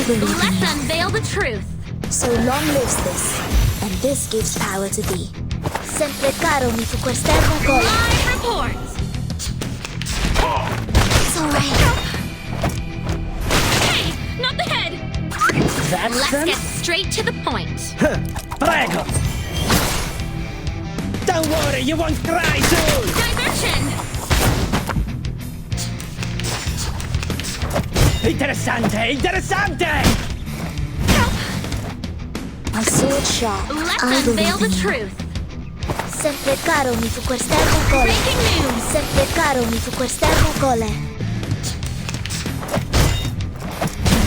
believe in Let's you. unveil the truth. So long lives this, and this gives power to thee. Sempre caro mi fu quest'erba cola. Live report. It's alright. Hey, not the head. That's Let's them? get straight to the point. Prego! Don't worry, you won't cry soon! Diversion. Interessante, interessante! My sword sharp. Let's I unveil believe the in you. truth. Sempre caro mi fu quest'erba cola. Breaking news. Sempre caro mi fu quest'erba cola.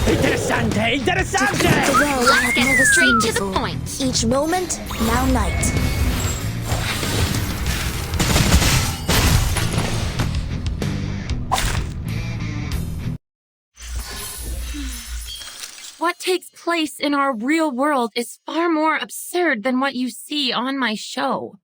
Interessante, interessante! The world I Let's have get never straight seen to the before. point. Each moment, now night. What takes place in our real world is far more absurd than what you see on my show.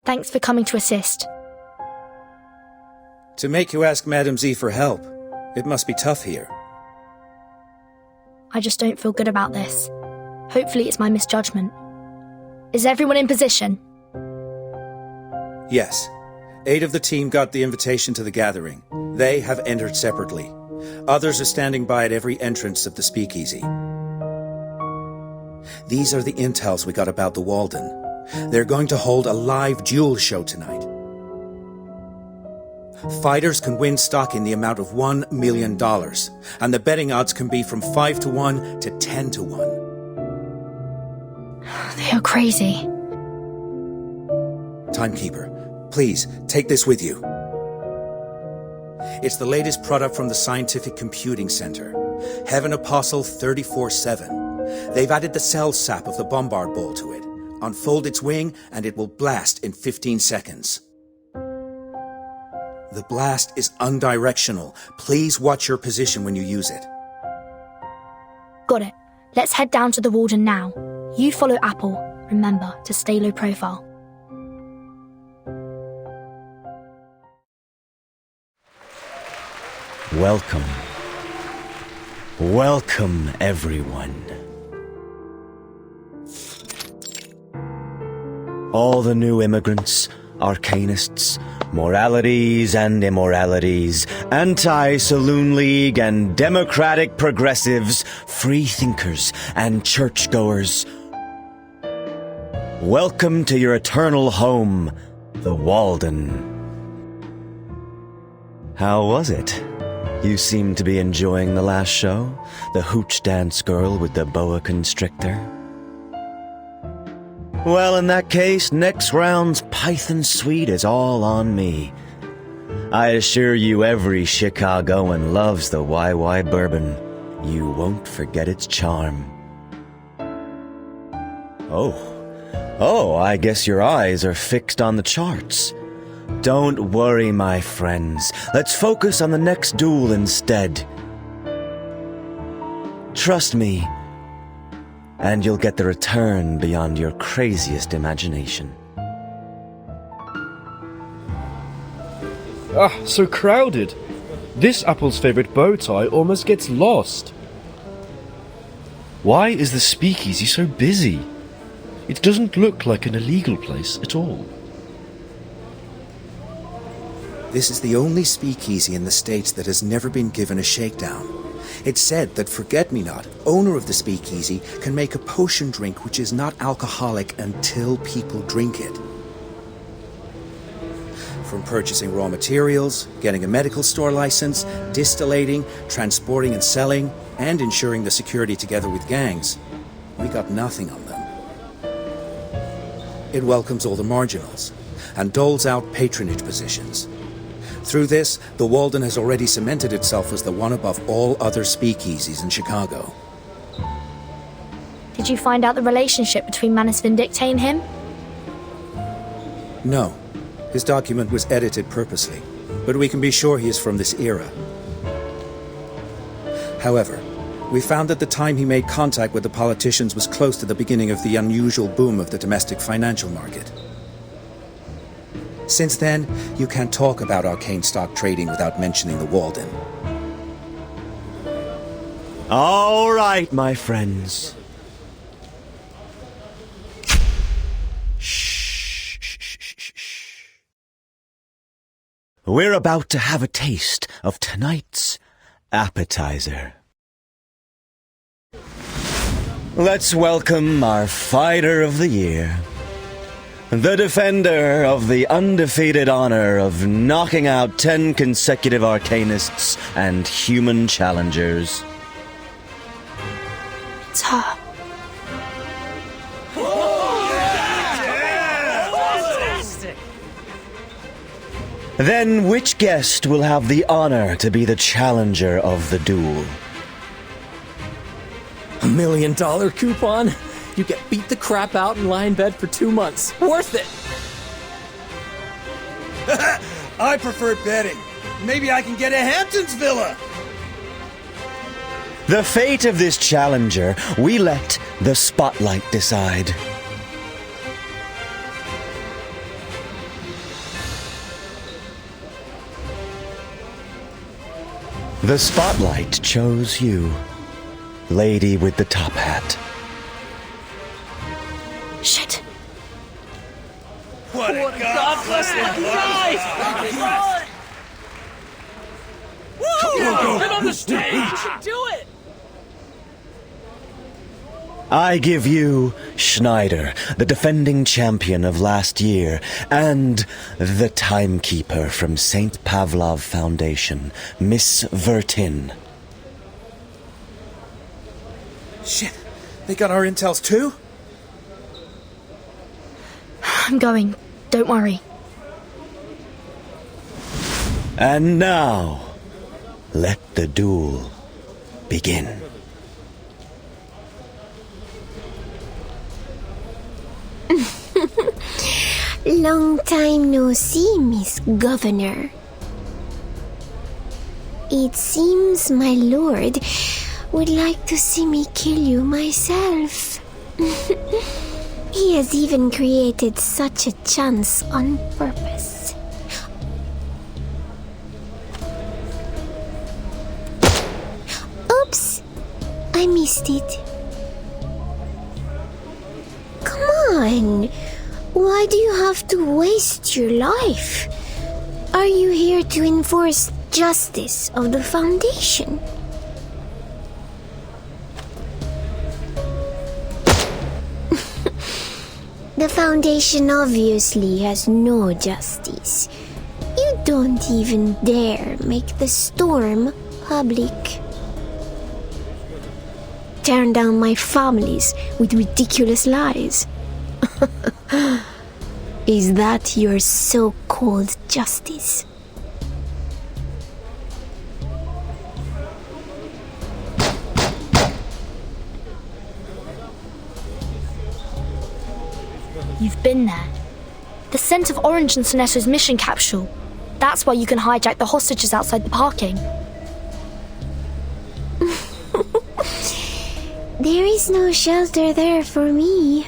Thanks for coming to assist. To make you ask Madam Z for help. It must be tough here. I just don't feel good about this. Hopefully it's my misjudgment. Is everyone in position? Yes. 8 of the team got the invitation to the gathering. They have entered separately. Others are standing by at every entrance of the speakeasy. These are the intels we got about the Walden. They're going to hold a live duel show tonight. Fighters can win stock in the amount of $1 million, and the betting odds can be from 5 to 1 to 10 to 1. They are crazy. Timekeeper, please, take this with you. It's the latest product from the Scientific Computing Center. Heaven Apostle 34-7. They've added the cell sap of the Bombard Ball to it. Unfold its wing, and it will blast in 15 seconds. The blast is unidirectional. Please watch your position when you use it. Got it. Let's head down to the Walden now. You follow Apple. Remember to stay low profile. Welcome. Welcome, everyone. All the new immigrants, arcanists, moralities and immoralities, anti-Saloon League and democratic progressives, free thinkers and churchgoers. Welcome to your eternal home, the Walden. How was it? You seem to be enjoying the last show? The hooch dance girl with the boa constrictor? Well, in that case, next round's Python Suite is all on me. I assure you every Chicagoan loves the YY bourbon. You won't forget its charm. Oh, I guess your eyes are fixed on the charts. Don't worry, my friends. Let's focus on the next duel instead. Trust me, and you'll get the return beyond your craziest imagination. Ah, so crowded. This Apple's favorite bow tie almost gets lost. Why is the speakeasy so busy? It doesn't look like an illegal place at all. This is the only speakeasy in the States that has never been given a shakedown. It's said that Forget-Me-Not, owner of the speakeasy, can make a potion drink which is not alcoholic until people drink it. From purchasing raw materials, getting a medical store license, distillating, transporting and selling, and ensuring the security together with gangs, we got nothing on them. It welcomes all the marginals and doles out patronage positions. Through this, the Walden has already cemented itself as the one above all other speakeasies in Chicago. Did you find out the relationship between Manus Vindicte and him? No. His document was edited purposely, but we can be sure he is from this era. However, we found that the time he made contact with the politicians was close to the beginning of the unusual boom of the domestic financial market. Since then, you can't talk about arcane stock trading without mentioning the Walden. All right, my friends. Shh. We're about to have a taste of tonight's appetizer. Let's welcome our fighter of the year. The defender of the undefeated honor of knocking out 10 consecutive arcanists and human challengers. It's her. Then which guest will have the honor to be the challenger of the duel? $1 million coupon? You get beat the crap out and lie in bed for 2 months. Worth it! I prefer betting. Maybe I can get a Hamptons villa. The fate of this challenger, we let the spotlight decide. The spotlight chose you, lady with the top hat. Shit. What a godbless life! Get on the stage! Do it! I give you Schneider, the defending champion of last year, and the timekeeper from St. Pavlov Foundation, Miss Vertin. Shit, they got our intels too? I'm going. Don't worry. And now, let the duel begin. Long time no see, Miss Governor. It seems my lord would like to see me kill you myself. He has even created such a chance on purpose. Oops! I missed it. Come on! Why do you have to waste your life? Are you here to enforce justice of the Foundation? The Foundation obviously has no justice. You don't even dare make the storm public. Turn down my families with ridiculous lies. Is that your so-called justice? You've been there. The scent of orange in Sonetto's mission capsule. That's why you can hijack the hostages outside the parking. There is no shelter there for me.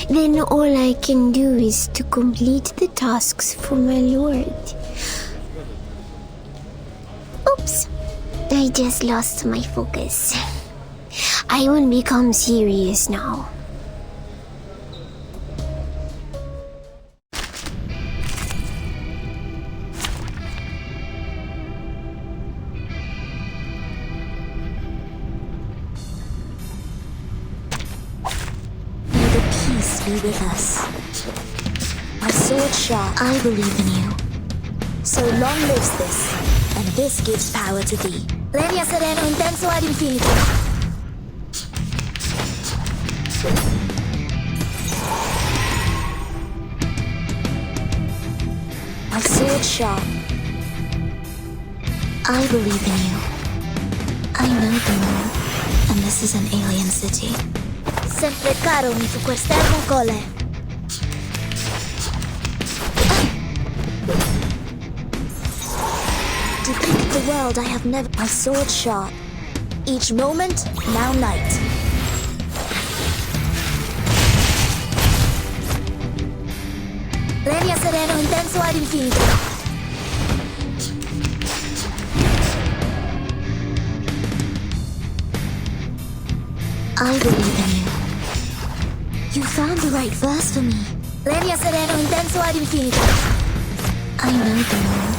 Then all I can do is to complete the tasks for my lord. Oops. I just lost my focus. I will become serious now. be with us. My sword sharp, I believe in you. So long lives this, and this gives power to thee. Leria sereno intenso ad infinito. My sword sharp. I believe in you. I know the moon, and this is an alien city. Sempre caro mi fu quest'ermo cole. Depict the world I have never. My sword sharp. Each moment, now night. Leria sereno intenso ad infinito. I believe in you. You found the right verse for me. Leria sereno intenso ad infinito. I know the moon,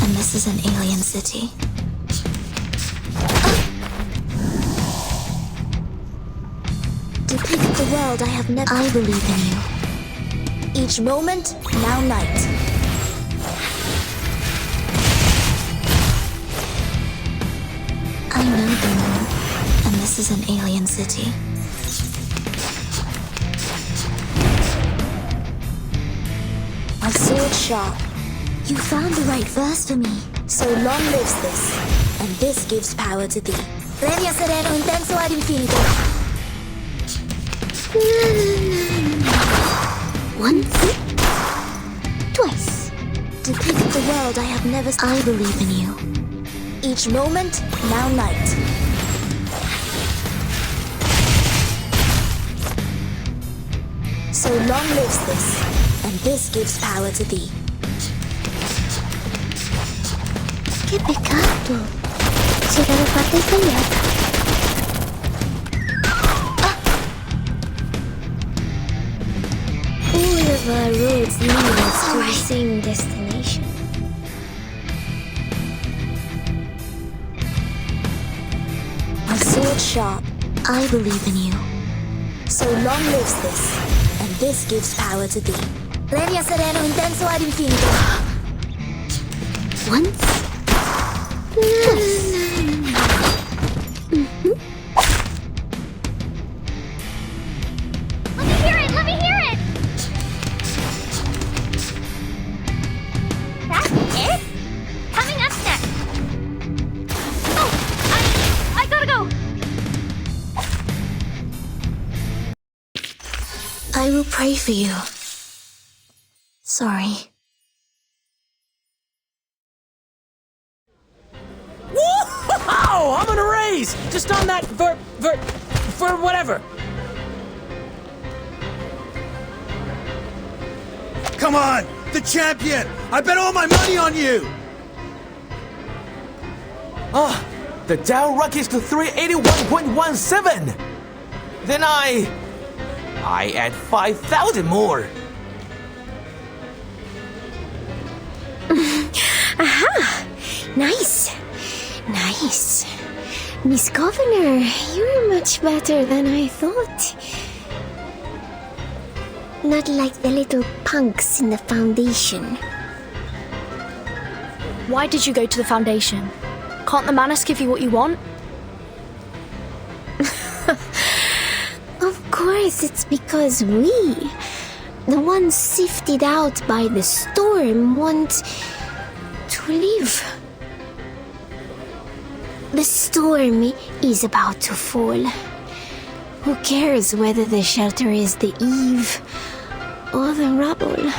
and this is an alien city. Depict the world I have never. I believe in you. Each moment, now night. I know the moon, and this is an alien city. My sword sharp. You found the right verse for me. So long lives this, and this gives power to thee. Leria sereno intenso ad infinito. Once, twice. Depict the world I have never. I believe in you. Each moment, now night. So long lives this, and this gives power to thee. Che peccato! Si era fatta sbagliata. All of our roads lead us to the same destination. My sword sharp. I believe in you. So long lives this, and this gives power to thee. Leria sereno intenso ad infinito. Once, twice. Let me hear it! Let me hear it! That's it? Coming up next. Oh, I gotta go. I will pray for you. Sorry. Whoa! I'm gonna raise! Just on that for whatever. Come on! The champion! I bet all my money on you! Oh, the Dow rockets to 381.17! Then I add 5,000 more. Aha! Nice. Nice. Miss Governor, you're much better than I thought. Not like the little punks in the Foundation. Why did you go to the Foundation? Can't the Manus give you what you want? Of course, it's because we, the ones sifted out by the storm, want to live. The storm is about to fall. Who cares whether the shelter is the eave or the rubble?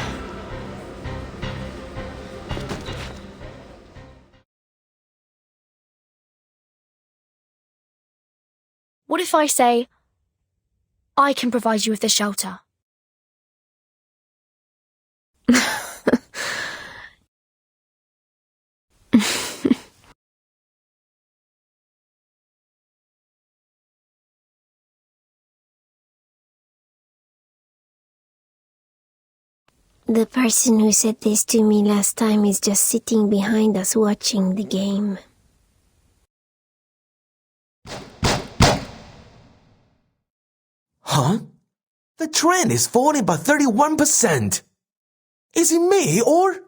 What if I say, I can provide you with this shelter? The person who said this to me last time is just sitting behind us watching the game. Huh? The trend is falling by 31%. Is it me or...